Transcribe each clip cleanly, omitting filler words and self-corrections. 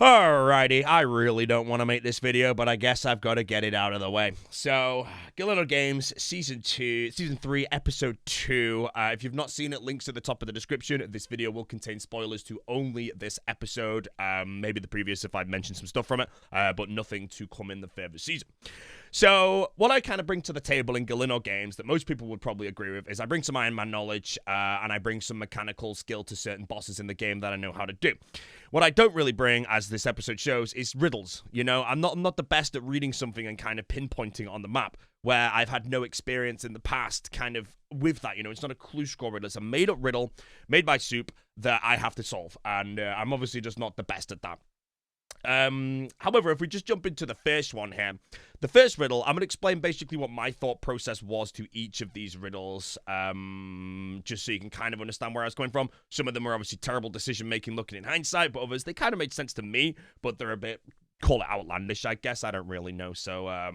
Alrighty, I really don't want to make this video, but I guess I've got to get it out of the way. So, Gielinor Games Season 3, Episode 2. If you've not seen it, links at the top of the description. This video will contain spoilers to only this episode, maybe the previous if I've mentioned some stuff from it, but nothing to come in the further season. So, what I kind of bring to the table in Gielinor Games that most people would probably agree with is I bring some Iron Man knowledge, and I bring some mechanical skill to certain bosses in the game that I know how to do. What I don't really bring, as this episode shows, is riddles. You know, I'm not the best at reading something and kind of pinpointing it on the map, where I've had no experience in the past kind of with that. You know, it's not a clue score riddle. It's a made-up riddle made by Soup that I have to solve, and I'm obviously just not the best at that. However, if we just jump into the first one here, the first riddle, I'm going to explain basically what my thought process was to each of these riddles, just so you can kind of understand where I was going from. Some of them are obviously terrible decision-making looking in hindsight, but others, they kind of made sense to me, but they're a bit, call it outlandish, I guess. I don't really know, so,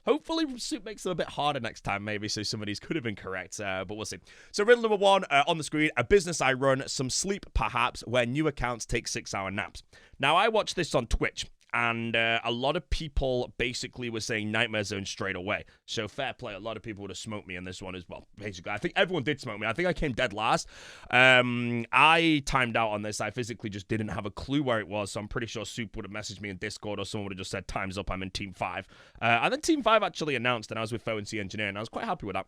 hopefully Soup makes them a bit harder next time, maybe, so some of these could have been correct, but we'll see. So riddle number one, on the screen, a business I run, some sleep perhaps, where new accounts take 6-hour naps. Now, I watched this on Twitch, and a lot of people basically were saying Nightmare Zone straight away. So fair play, a lot of people would have smoked me in this one as well, basically. I think everyone did smoke me. I think I came dead last. I timed out on this. I physically just didn't have a clue where it was, so I'm pretty sure Soup would have messaged me in Discord, or someone would have just said, time's up, I'm in Team 5. And then Team 5 actually announced, and I was with Foe and C Engineer, and I was quite happy with that.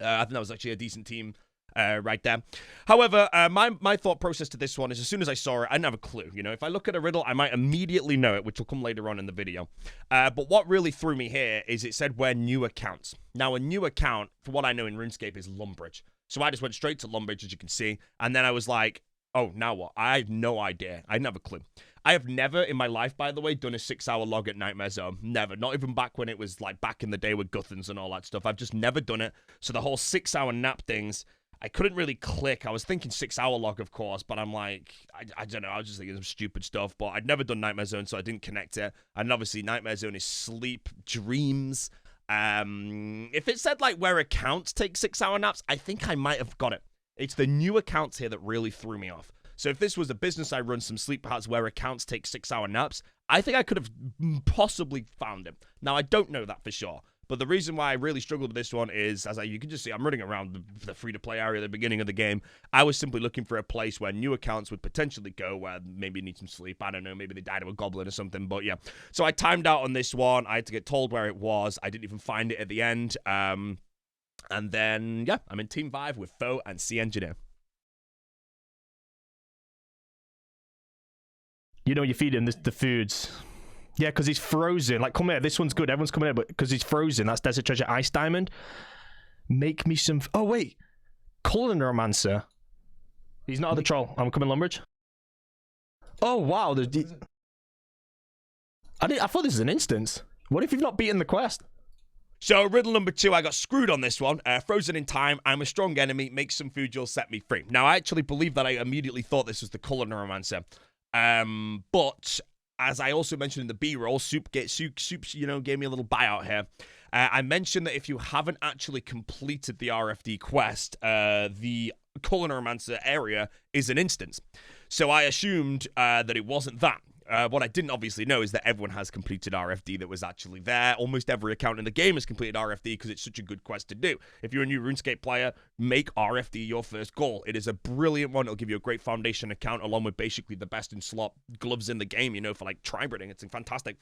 I think that was actually a decent team right there. However, my thought process to this one is as soon as I saw it, I didn't have a clue. You know, if I look at a riddle, I might immediately know it, which will come later on in the video. But what really threw me here is it said where new accounts. Now, a new account, for what I know in RuneScape, is Lumbridge. So I just went straight to Lumbridge, as you can see, and then I was like, oh, now what? I have no idea. I didn't have a clue. I have never in my life, by the way, done a 6-hour log at Nightmare Zone. Never. Not even back when it was like back in the day with Guthans and all that stuff. I've just never done it. So the whole 6-hour nap things, I couldn't really click. I was thinking 6-hour log, of course, but I'm like, I don't know. I was just thinking some stupid stuff, but I'd never done Nightmare Zone, so I didn't connect it. And obviously, Nightmare Zone is sleep, dreams. If it said like where accounts take 6-hour naps, I think I might have got it. It's the new accounts here that really threw me off. So if this was a business I run, some sleep perhaps where accounts take 6-hour naps, I think I could have possibly found him. Now, I don't know that for sure. But the reason why I really struggled with this one is, you can just see, I'm running around the free-to-play area at the beginning of the game. I was simply looking for a place where new accounts would potentially go, where maybe need some sleep. I don't know, maybe they died of a goblin or something, but yeah. So I timed out on this one. I had to get told where it was. I didn't even find it at the end. And then, yeah, I'm in Team 5 with Foe and C Engineer. You know, you feed him the foods. Yeah, because he's frozen. Like, come here, this one's good. Everyone's coming here, but because he's frozen, that's Desert Treasure Ice Diamond. Make me some... Oh, wait. Colonromancer. He's not the troll. I'm coming, Lumbridge. Oh, wow. I thought this was an instance. What if you've not beaten the quest? So, riddle number 2, I got screwed on this one. Frozen in time, I'm a strong enemy, make some food, you'll set me free. Now, I actually believe that I immediately thought this was the Colonromancer. But as I also mentioned in the B-roll, Soup, you know, gave me a little buyout here. I mentioned that if you haven't actually completed the RFD quest, the Colonromancer area is an instance. So I assumed that it wasn't that. What I didn't obviously know is that everyone has completed RFD that was actually there. Almost every account in the game has completed RFD because it's such a good quest to do. If you're a new RuneScape player, make RFD your first goal. It is a brilliant one. It'll give you a great foundation account along with basically the best in slot gloves in the game, you know, for like tri-breeding. It's fantastic.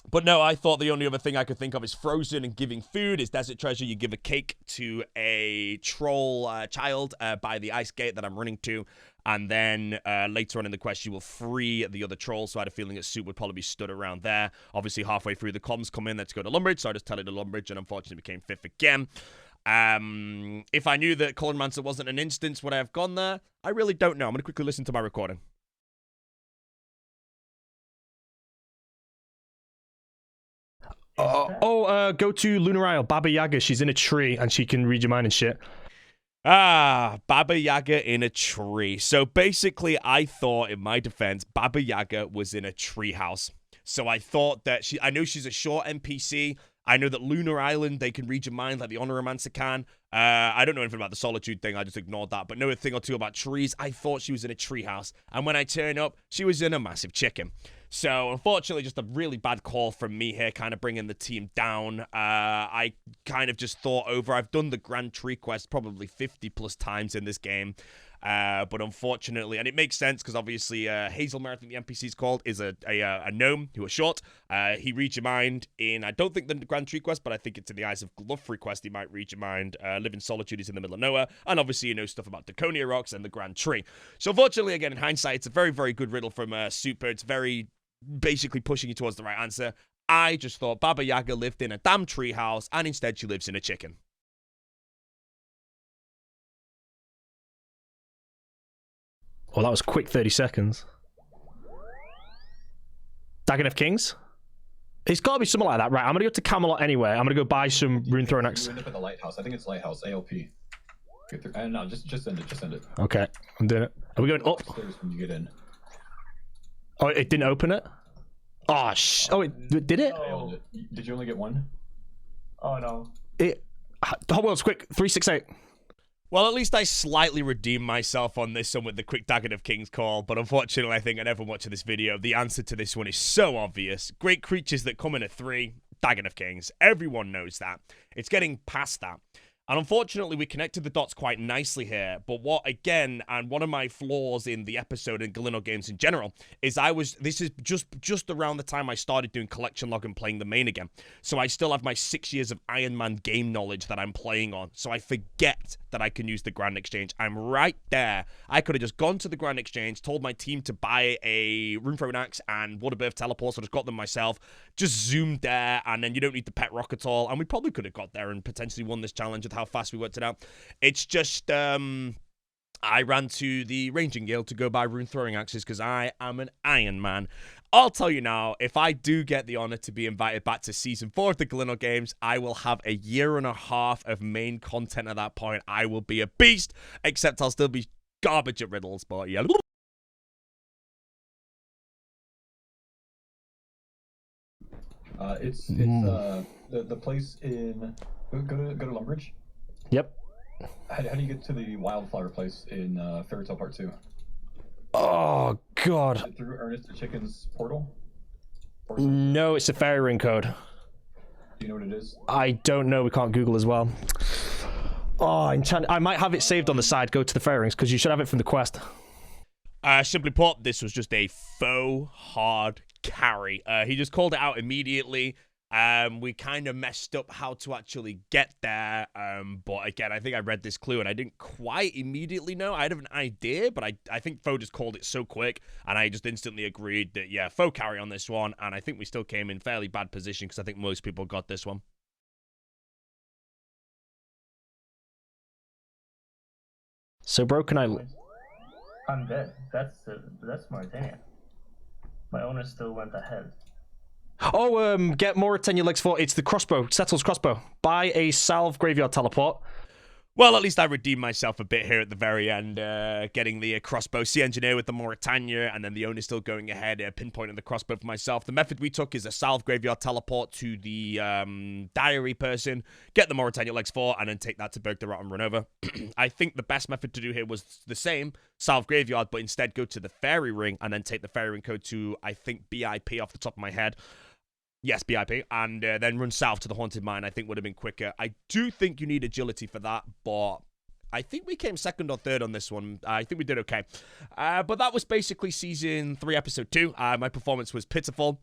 But no, I thought the only other thing I could think of is frozen and giving food is Desert Treasure. You give a cake to a troll child by the ice gate that I'm running to. And then later on in the quest, you will free the other trolls. So I had a feeling that Soup would probably be stood around there. Obviously, halfway through, the comms come in. Let's go to Lumbridge. So I just tell it to Lumbridge and unfortunately became 5th again. If I knew that Colonmancer wasn't an instance, would I have gone there? I really don't know. I'm going to quickly listen to my recording. Go to Lunar Isle. Baba Yaga, she's in a tree and she can read your mind and shit. Baba Yaga in a tree. So basically, I thought, in my defense, Baba Yaga was in a tree house. So I thought that I know she's a short NPC. I know that Lunar Island, they can read your mind like the Honoromancer can. I don't know anything about the Solitude thing. I just ignored that. But know a thing or two about trees. I thought she was in a treehouse. And when I turn up, she was in a massive chicken. So, unfortunately, just a really bad call from me here, kind of bringing the team down. I kind of just thought over. I've done the Grand Tree quest probably 50 plus times in this game. But unfortunately, and it makes sense because obviously Hazelmere, I think the NPC's called, is a gnome who are short. He reads your mind in, I don't think the Grand Tree quest, but I think it's in the Eyes of Glough quest, he might read your mind. Live in Solitude is in the middle of nowhere, and obviously you know stuff about Dagonnoth rocks and the Grand Tree. So unfortunately, again, in hindsight, it's a very, very good riddle from Super. It's very basically pushing you towards the right answer. I just thought Baba Yaga lived in a damn tree house, and instead she lives in a chicken. Well, that was quick 30 seconds. Dagonnoth Kings? It's got to be something like that. Right, I'm going to go to Camelot anyway. I'm going to go buy some rune throwing axe. You end up at the lighthouse. I think it's lighthouse, ALP. No, just end it. Just end it. Okay, I'm doing it. Are we going up? Upstairs when you get in. Oh, it didn't open it? Oh, oh, it did it? Oh. Did you only get one? Oh, no. Hold on, quick. 368. Well, at least I slightly redeemed myself on this one with the quick Dagonnoth Kings call, but unfortunately, I think everyone watching this video, the answer to this one is so obvious. Great creatures that come in at 3, Dagonnoth Kings. Everyone knows that. It's getting past that. And unfortunately, we connected the dots quite nicely here. But what, again, and one of my flaws in the episode in Gielinor Games in general, is this is just around the time I started doing collection log and playing the main again. So I still have my 6 years of Iron Man game knowledge that I'm playing on. So I forget that I can use the Grand Exchange. I'm right there. I could have just gone to the Grand Exchange, told my team to buy a Rune Throwing Axe and Water Birth Teleport, so I just got them myself, just zoomed there, and then you don't need the pet rock at all. And we probably could have got there and potentially won this challenge with how fast we worked it out. It's just, I ran to the Ranging Guild to go buy Rune Throwing Axes because I am an Iron Man. I'll tell you now, if I do get the honor to be invited back to Season 4 of the Gielinor Games, I will have a year and a half of main content at that point. I will be a beast, except I'll still be garbage at riddles, but yeah. It's the place in go to Lumbridge. Yep. How do you get to the wildflower place in Fairy Tale Part 2? Oh god. Is it through Ernest the Chicken's portal? No, it's a fairy ring code. Do you know what it is? I don't know. We can't Google as well. Oh, I might have it saved on the side. Go to the fairy rings because you should have it from the quest. Simply put, this was just a faux hard carry. He just called it out immediately. We kind of messed up how to actually get there. But again, I think I read this clue and I didn't quite immediately know. I had an idea, but I think Fo just called it so quick and I just instantly agreed that, yeah, Fo carry on this one. And I think we still came in fairly bad position because I think most people got this one. So broken I'm dead. That's my opinion. My owner still went ahead. Oh, get more 10 your legs for it's the crossbow, Settle's crossbow. Buy a salve graveyard teleport. Well, at least I redeemed myself a bit here at the very end, getting the crossbow Sea Engineer with the Mauritania, and then the owner still going ahead, pinpointing the crossbow for myself. The method we took is a salve graveyard teleport to the diary person, get the Mauritania legs 4, and then take that to Berg the Rot and run over. I think the best method to do here was the same, salve graveyard, but instead go to the fairy ring, and then take the fairy ring code to, I think, BIP off the top of my head. Yes, BIP, and then run south to the Haunted Mine, I think would have been quicker. I do think you need agility for that, but I think we came second or third on this one. I think we did okay. But that was basically Season 3, Episode 2. My performance was pitiful.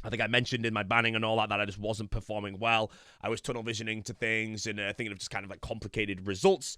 I think I mentioned in my banning and all that I just wasn't performing well. I was tunnel visioning to things and thinking of just kind of like complicated results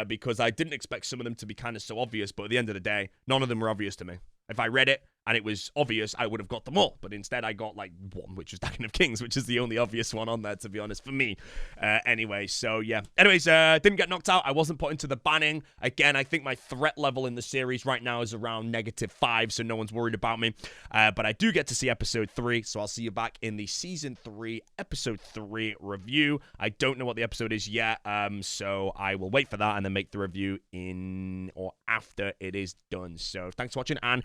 because I didn't expect some of them to be kind of so obvious, but at the end of the day, none of them were obvious to me. If I read it and it was obvious, I would have got them all. But instead, I got like one, which was Dagonnoth Kings, which is the only obvious one on there, to be honest, for me. Anyway, so yeah. Anyways, didn't get knocked out. I wasn't put into the banning. Again, I think my threat level in the series right now is around -5, so no one's worried about me. But I do get to see Episode 3, so I'll see you back in the Season 3, Episode 3 review. I don't know what the episode is yet, so I will wait for that and then make the review in or after it is done. So thanks for watching, and